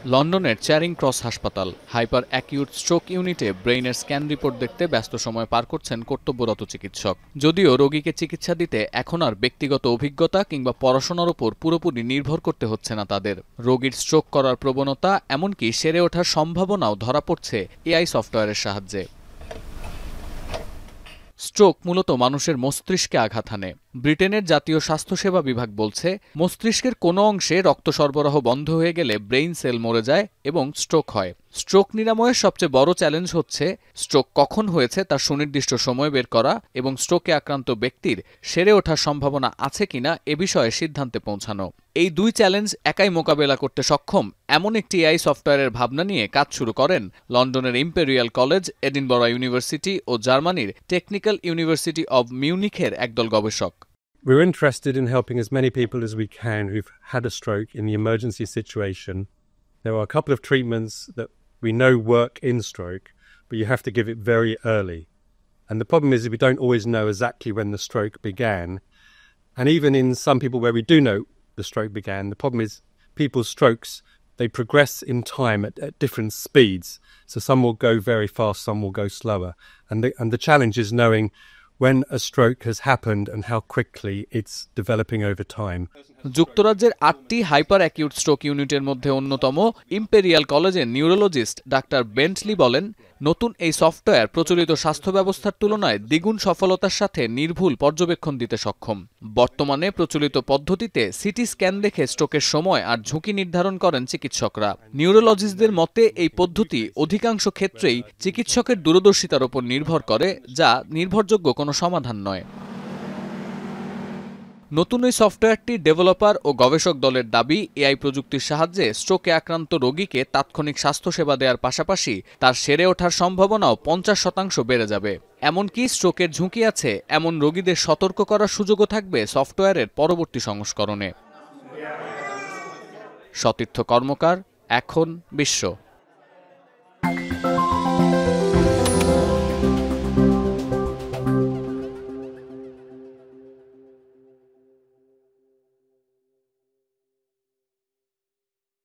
লন্ডনের চ্যারিং ক্রস হাসপাতাল hyper acute stroke ইউনিটে ব্রেইনের স্ক্যান রিপোর্ট দেখতে ব্যস্ত সময় পার করছেন কর্তব্যরত চিকিৎসক। যদিও রোগীকে চিকিৎসা দিতে এখন আর ব্যক্তিগত অভিজ্ঞতা কিংবা পড়াশোনার উপর পুরোপুরি নির্ভর করতে হচ্ছে না তাদের। রোগীর স্ট্রোক করার প্রবণতা এমনকি সেরে ওঠার সম্ভাবনাও ধরা পড়ছে এআই সফটওয়্যারের সাহায্যে। স্ট্রোক মূলত মানুষের মস্তিষ্কে আঘাত হানে। ব্রিটেনের জাতীয় স্বাস্থ্যসেবা বিভাগ বলছে, মস্তিষ্কের কোনো অংশে রক্ত সরবরাহ বন্ধ হয়ে গেলে ব্রেইন সেল মরে যায় এবং স্ট্রোক হয়। স্ট্রোক নিরাময়ের সবচেয়ে বড় চ্যালেঞ্জ হচ্ছে স্ট্রোক কখন হয়েছে তার সুনির্দিষ্ট সময় বের করা এবং স্ট্রোকে আক্রান্ত ব্যক্তির সেরে ওঠার সম্ভাবনা আছে কিনা এ বিষয়ে সিদ্ধান্তে পৌঁছানো। এই দুই চ্যালেঞ্জ একাই মোকাবেলা করতে সক্ষম এমন একটি এআই সফটওয়্যারের ভাবনা নিয়ে কাজ শুরু করেন লন্ডনের ইম্পেরিয়াল কলেজ, এডিনবরা ইউনিভার্সিটি ও জার্মানির টেকনিক্যাল ইউনিভার্সিটি অব মিউনিখের একদল গবেষক। We're interested in helping as many people as we can who've had a stroke in the emergency situation. There are a couple of treatments that we know work in stroke, but you have to give it very early. And the problem is we don't always know exactly when the stroke began. And even in some people where we do know the stroke began, the problem is people's strokes, they progress in time at different speeds. So some will go very fast, some will go slower. And the challenge is knowing when a stroke has happened and how quickly it's developing over time. যুক্তরাজ্যের ৮টি hyper acute stroke ইউনিটের মধ্যে অন্যতম imperial কলেজের neurologist doctor Bentley বলেন, নতুন এই software প্রচলিত স্বাস্থ্য ব্যবস্থার তুলনায় দ্বিগুণ সফলতার সাথে নির্ভুল পর্যবেক্ষণ দিতে সক্ষম। বর্তমানে প্রচলিত পদ্ধতিতে সিটি স্ক্যান দেখে স্ট্রোকের সময় আর ঝুঁকি নির্ধারণ করেন চিকিৎসকরা। নিউরোলজিস্টদের মতে এই পদ্ধতি অধিকাংশ ক্ষেত্রেই চিকিৎসকের দূরদর্শিতার উপর নির্ভর করে, যা নির্ভরযোগ্য কোনো সমাধান নয়। নতুন এই সফটওয়্যারটি ডেভেলপার ও গবেষক দলের দাবি, এআই প্রযুক্তির সাহায্যে স্ট্রোকে আক্রান্ত রোগীকে তাৎক্ষণিক স্বাস্থ্যসেবা দেওয়ার পাশাপাশি তার সেরে ওঠার সম্ভাবনাও ৫০% বেড়ে যাবে। এমনকি স্ট্রোকের ঝুঁকি আছে এমন রোগীদের সতর্ক করার সুযোগও থাকবে সফটওয়্যারের পরবর্তী সংস্করণে। সতীর্থ কর্মকার, এখন বিশ্ব।